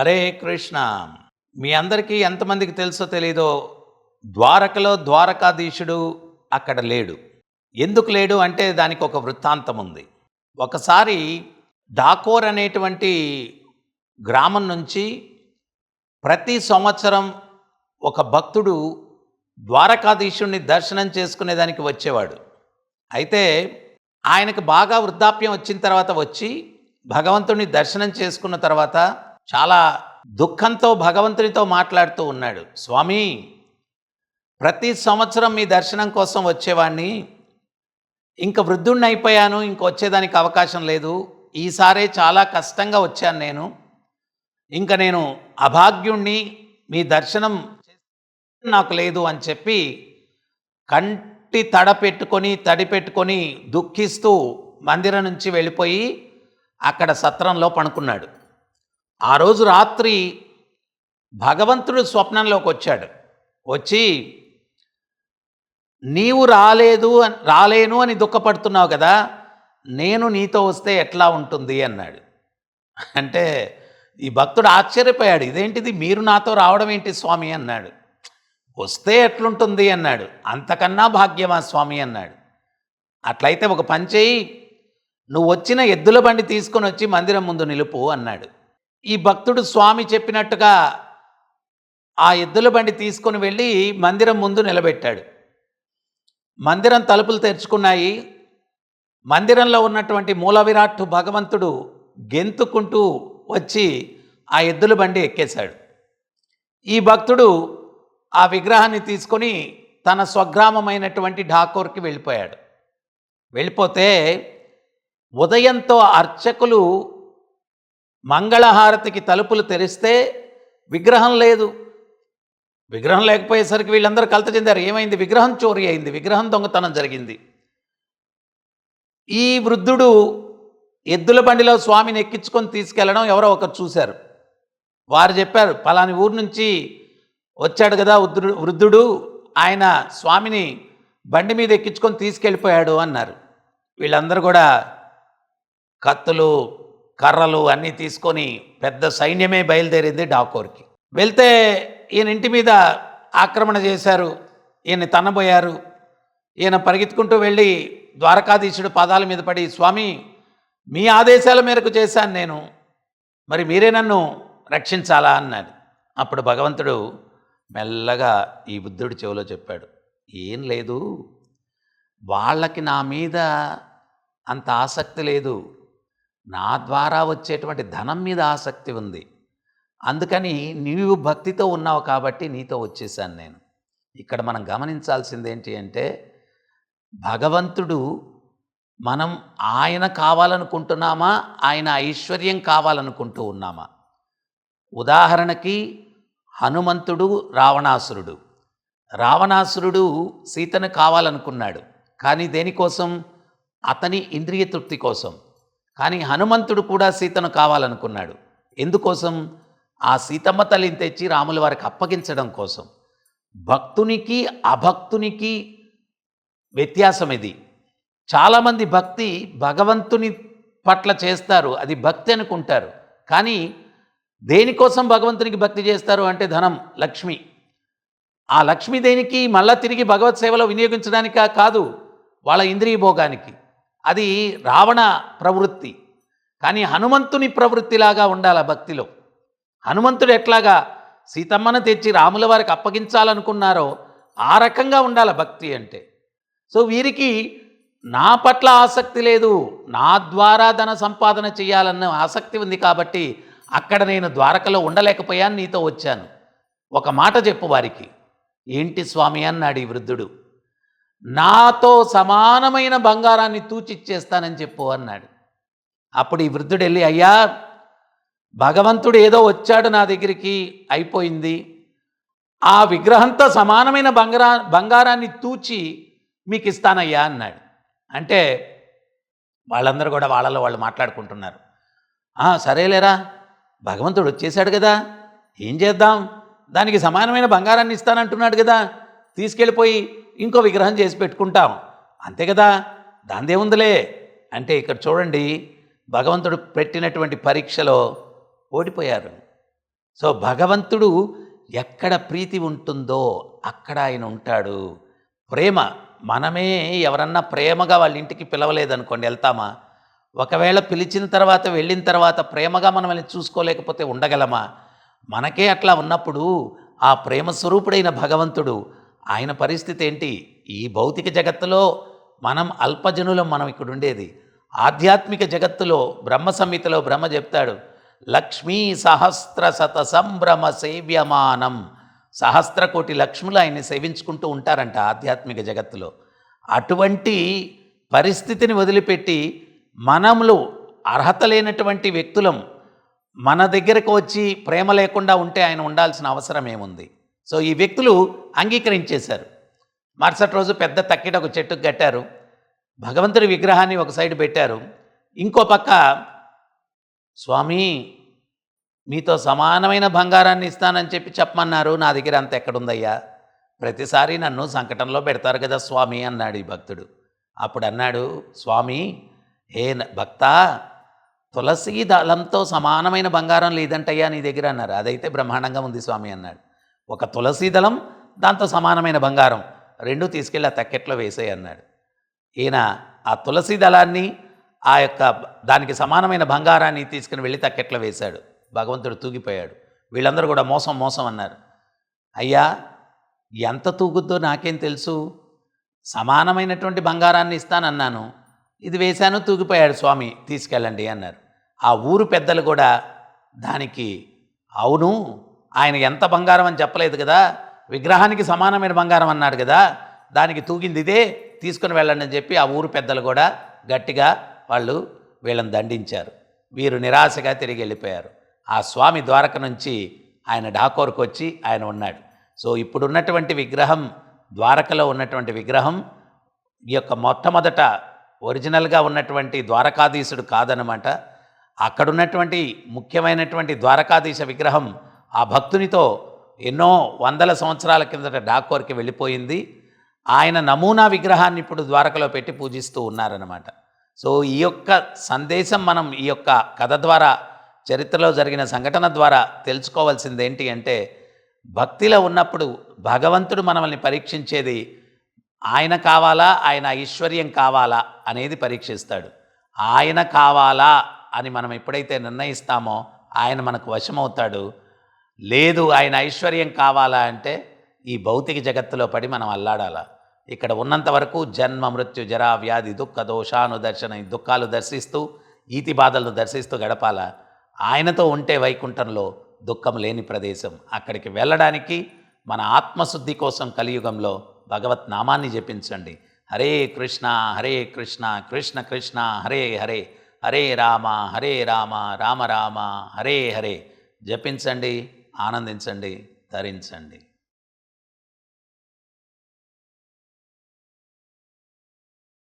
హరే కృష్ణ. మీ అందరికీ ఎంతమందికి తెలుసో తెలీదో, ద్వారకలో ద్వారకాధీశుడు అక్కడ లేడు. ఎందుకు లేడు అంటే దానికి ఒక వృత్తాంతం ఉంది. ఒకసారి డాకోర్ అనేటువంటి గ్రామం నుంచి ప్రతి సంవత్సరం ఒక భక్తుడు ద్వారకాధీశుడిని దర్శనం చేసుకునేదానికి వచ్చేవాడు. అయితే ఆయనకు బాగా వృద్ధాప్యం వచ్చిన తర్వాత వచ్చి భగవంతుడిని దర్శనం చేసుకున్న తర్వాత చాలా దుఃఖంతో భగవంతునితో మాట్లాడుతూ ఉన్నాడు. స్వామి, ప్రతి సంవత్సరం మీ దర్శనం కోసం వచ్చేవాడిని, ఇంక వృద్ధుణ్ణి అయిపోయాను, ఇంక వచ్చేదానికి అవకాశం లేదు. ఈసారే చాలా కష్టంగా వచ్చాను నేను. ఇంక నేను అభాగ్యుణ్ణి, మీ దర్శనం నాకు లేదు అని చెప్పి కంటి తడి పెట్టుకొని దుఃఖిస్తూ మందిరం నుంచి వెళ్ళిపోయి అక్కడ సత్రంలో పడుకున్నాడు. ఆ రోజు రాత్రి భగవంతుడు స్వప్నంలోకి వచ్చాడు. వచ్చి, నీవు రాలేను అని దుఃఖపడుతున్నావు కదా, నేను నీతో వస్తే ఎట్లా ఉంటుంది అన్నాడు. అంటే ఈ భక్తుడు ఆశ్చర్యపోయాడు. ఇదేంటిది, మీరు నాతో రావడం ఏంటి స్వామి అన్నాడు. వస్తే ఎట్లుంటుంది అన్నాడు. అంతకన్నా భాగ్యమా స్వామి అన్నాడు. అట్లయితే ఒక పని చేయి, నువ్వు వచ్చిన ఎద్దుల బండి తీసుకొని వచ్చి మందిరం ముందు నిలుపు అన్నాడు. ఈ భక్తుడు స్వామి చెప్పినట్టుగా ఆ ఎద్దుల బండి తీసుకొని వెళ్ళి మందిరం ముందు నిలబెట్టాడు. మందిరం తలుపులు తెరుచుకున్నాయి. మందిరంలో ఉన్నటువంటి మూల విరాట్టు భగవంతుడు గెంతుకుంటూ వచ్చి ఆ ఎద్దుల బండి ఎక్కేశాడు. ఈ భక్తుడు ఆ విగ్రహాన్ని తీసుకొని తన స్వగ్రామమైనటువంటి ఢాకోర్కి వెళ్ళిపోయాడు. వెళ్ళిపోతే ఉదయంతో అర్చకులు మంగళహారతికి తలుపులు తెరిస్తే విగ్రహం లేదు. విగ్రహం లేకపోయేసరికి వీళ్ళందరూ కలత చెందారు. ఏమైంది? విగ్రహం చోరీ అయింది, విగ్రహం దొంగతనం జరిగింది. ఈ వృద్ధుడు ఎద్దుల బండిలో స్వామిని ఎక్కించుకొని తీసుకెళ్లడం ఎవరో ఒకరు చూశారు. వారు చెప్పారు, పలాని ఊరు నుంచి వచ్చాడు కదా వృద్ధుడు, ఆయన స్వామిని బండి మీద ఎక్కించుకొని తీసుకెళ్ళిపోయాడు అన్నారు. వీళ్ళందరూ కూడా కత్తులు, కర్రలు అన్నీ తీసుకొని పెద్ద సైన్యమే బయలుదేరింది డాకోర్కి. వెళ్తే ఈయన ఇంటి మీద ఆక్రమణ చేశారు, ఈయన తన్నబోయారు. ఈయన పరిగెత్తుకుంటూ వెళ్ళి ద్వారకాధీశుడు పాదాల మీద పడి, స్వామి, మీ ఆదేశాల మేరకు చేశాను నేను, మరి మీరే నన్ను రక్షించాలా అన్నాడు. అప్పుడు భగవంతుడు మెల్లగా ఈ బుద్ధుడి చెవిలో చెప్పాడు, ఏం లేదు, వాళ్ళకి నా మీద అంత ఆసక్తి లేదు, నా ద్వారా వచ్చేటువంటి ధనం మీద ఆసక్తి ఉంది. అందుకని నీవు భక్తితో ఉన్నావు కాబట్టి నీతో వచ్చేసాను నేను. ఇక్కడ మనం గమనించాల్సింది ఏంటి అంటే, భగవంతుడు మనం ఆయన కావాలనుకుంటున్నామా, ఆయన ఐశ్వర్యం కావాలనుకుంటూ ఉన్నామా? ఉదాహరణకి హనుమంతుడు, రావణాసురుడు సీతను కావాలనుకున్నాడు. కానీ దేనికోసం? అతని ఇంద్రియ తృప్తి కోసం. కానీ హనుమంతుడు కూడా సీతను కావాలనుకున్నాడు. ఎందుకోసం? ఆ సీతమ్మ తల్లిని తెచ్చి రాముల వారికి అప్పగించడం కోసం. భక్తునికి అభక్తునికి వ్యత్యాసం ఇది. చాలామంది భక్తి భగవంతుని పట్ల చేస్తారు, అది భక్తి అనుకుంటారు. కానీ దేనికోసం భగవంతునికి భక్తి చేస్తారు అంటే ధనం, లక్ష్మి. ఆ లక్ష్మి దేనికి? మళ్ళా తిరిగి భగవత్ సేవలో వినియోగించడానికా? కాదు, వాళ్ళ ఇంద్రియ భోగానికి. అది రావణ ప్రవృత్తి. కానీ హనుమంతుని ప్రవృత్తిలాగా ఉండాలి భక్తిలో. హనుమంతుడు ఎట్లాగా సీతమ్మను తెచ్చి రాముల వారికి అప్పగించాలనుకున్నారో ఆ రకంగా ఉండాలి భక్తి అంటే. సో వీరికి నా పట్ల ఆసక్తి లేదు, నా ద్వారా ధన సంపాదన చేయాలన్న ఆసక్తి ఉంది కాబట్టి అక్కడ నేను ద్వారకలో ఉండలేకపోయాను, నీతో వచ్చాను. ఒక మాట చెప్పు వారికి. ఏంటి స్వామి అన్నాడు ఈ వృద్ధుడు. నాతో సమానమైన బంగారాన్ని తూచిచ్చేస్తానని చెప్పు అన్నాడు. అప్పుడు ఈ వృద్ధుడు వెళ్ళి, అయ్యా, భగవంతుడు ఏదో వచ్చాడు నా దగ్గరికి, అయిపోయింది, ఆ విగ్రహంతో సమానమైన బంగారాన్ని తూచి మీకు ఇస్తానయ్యా అన్నాడు. అంటే వాళ్ళందరూ కూడా వాళ్ళలో వాళ్ళు మాట్లాడుకుంటున్నారు. సరేలేరా, భగవంతుడు వచ్చేసాడు కదా, ఏం చేద్దాం, దానికి సమానమైన బంగారాన్ని ఇస్తానంటున్నాడు కదా, తీసుకెళ్ళిపోయి ఇంకో విగ్రహం చేసి పెట్టుకుంటాం, అంతే కదా, దాందేముందిలే అంటే ఇక్కడ చూడండి, భగవంతుడు పెట్టినటువంటి పరీక్షలో ఓడిపోయారు. సో భగవంతుడు ఎక్కడ ప్రీతి ఉంటుందో అక్కడ ఆయన ఉంటాడు. ప్రేమ మనమే ఎవరన్నా ప్రేమగా వాళ్ళ ఇంటికి పిలవలేదనుకోండి వెళ్తామా? ఒకవేళ పిలిచిన తర్వాత వెళ్ళిన తర్వాత ప్రేమగా మనల్ని చూసుకోలేకపోతే ఉండగలమా? మనకే అట్లా ఉన్నప్పుడు ఆ ప్రేమ స్వరూపుడైన భగవంతుడు ఆయన పరిస్థితి ఏంటి? ఈ భౌతిక జగత్తులో మనం అల్పజనులం, మనం ఇక్కడ ఉండేది. ఆధ్యాత్మిక జగత్తులో బ్రహ్మ సంహితలో బ్రహ్మ చెప్తాడు, లక్ష్మీ సహస్ర శత సంభ్రమ సేవ్యమానం. సహస్ర కోటి లక్ష్ములు ఆయన్ని సేవించుకుంటూ ఉంటారంట ఆధ్యాత్మిక జగత్తులో. అటువంటి పరిస్థితిని వదిలిపెట్టి మనములు అర్హత లేనటువంటి వ్యక్తులం మన దగ్గరకు వచ్చి ప్రేమ లేకుండా ఉంటే ఆయన ఉండాల్సిన అవసరం ఏముంది? సో ఈ వ్యక్తులు అంగీకరించేశారు. మరుసటి రోజు పెద్ద తక్కిట ఒక చెట్టుకు కట్టారు. భగవంతుడి విగ్రహాన్ని ఒక సైడ్ పెట్టారు. ఇంకో పక్క, స్వామి మీతో సమానమైన బంగారాన్ని ఇస్తానని చెప్పి చెప్పమన్నారు, నా దగ్గర అంత ఎక్కడుందయ్యా? ప్రతిసారి నన్ను సంకటంలో పెడతారు కదా స్వామి అన్నాడు ఈ భక్తుడు. అప్పుడు అన్నాడు స్వామి, ఏ భక్తా, తులసీ దళంతో సమానమైన బంగారం లేదంటయ్యా నీ దగ్గర అన్నారు. అదైతే బ్రహ్మాండంగా ఉంది స్వామి అన్నాడు. ఒక తులసీ దళం, దాంతో సమానమైన బంగారం రెండూ తీసుకెళ్ళి ఆ తక్కెట్లో వేసేయి అన్నాడు. ఈయన ఆ తులసీ దళాన్ని ఆ యొక్క దానికి సమానమైన బంగారాన్ని తీసుకుని వెళ్ళి తక్కెట్లో వేశాడు. భగవంతుడు తూగిపోయాడు. వీళ్ళందరూ కూడా మోసం మోసం అన్నారు. అయ్యా ఎంత తూగుద్దో నాకేం తెలుసు, సమానమైనటువంటి బంగారాన్ని ఇస్తానన్నాను, ఇది వేశాను, తూగిపోయాడు స్వామి, తీసుకెళ్ళండి అన్నారు. ఆ ఊరు పెద్దలు కూడా దానికి అవును, ఆయన ఎంత బంగారం అని చెప్పలేదు కదా, విగ్రహానికి సమానమైన బంగారం అన్నాడు కదా, దానికి తూగింది ఇదే, తీసుకుని వెళ్ళండి అని చెప్పి ఆ ఊరు పెద్దలు కూడా గట్టిగా వాళ్ళు వీళ్ళని దండించారు. వీరు నిరాశగా తిరిగి వెళ్ళిపోయారు. ఆ స్వామి ద్వారక నుంచి ఆయన డాకోర్కు వచ్చి ఆయన ఉన్నాడు. సో ఇప్పుడున్నటువంటి విగ్రహం, ద్వారకలో ఉన్నటువంటి విగ్రహం ఈ యొక్క మొట్టమొదట ఒరిజినల్గా ఉన్నటువంటి ద్వారకాధీశుడు కాదనమాట. అక్కడున్నటువంటి ముఖ్యమైనటువంటి ద్వారకాధీశ విగ్రహం ఆ భక్తునితో ఎన్నో వందల సంవత్సరాల కిందట డాకోర్కి వెళ్ళిపోయింది. ఆయన నమూనా విగ్రహాన్ని ఇప్పుడు ద్వారకలో పెట్టి పూజిస్తూ ఉన్నారన్నమాట. సో ఈ యొక్క సందేశం మనం ఈ యొక్క కథ ద్వారా, చరిత్రలో జరిగిన సంఘటన ద్వారా తెలుసుకోవాల్సింది ఏంటి అంటే, భక్తిలో ఉన్నప్పుడు భగవంతుడు మనల్ని పరీక్షించేది ఆయన కావాలా, ఆయన ఐశ్వర్యం కావాలా అనేది పరీక్షిస్తాడు. ఆయన కావాలా అని మనం ఎప్పుడైతే నిర్ణయిస్తామో ఆయన మనకు వశమవుతాడు. లేదు ఆయన ఐశ్వర్యం కావాలా అంటే ఈ భౌతిక జగత్తులో పడి మనం అల్లాడాలా. ఇక్కడ ఉన్నంత వరకు జన్మ మృత్యు జరా వ్యాధి దుఃఖ దోషాను దర్శన దుఃఖాలు దర్శిస్తూ ఈతి బాధలను దర్శిస్తూ గడపాలా. ఆయనతో ఉంటే వైకుంఠంలో దుఃఖం లేని ప్రదేశం. అక్కడికి వెళ్ళడానికి మన ఆత్మశుద్ధి కోసం కలియుగంలో భగవత్ నామాన్ని జపించండి. హరే కృష్ణ కృష్ణ కృష్ణ హరే హరే, హరే రామ రామ రామ హరే హరే జపించండి, ఆనందించండి, ధరించండి.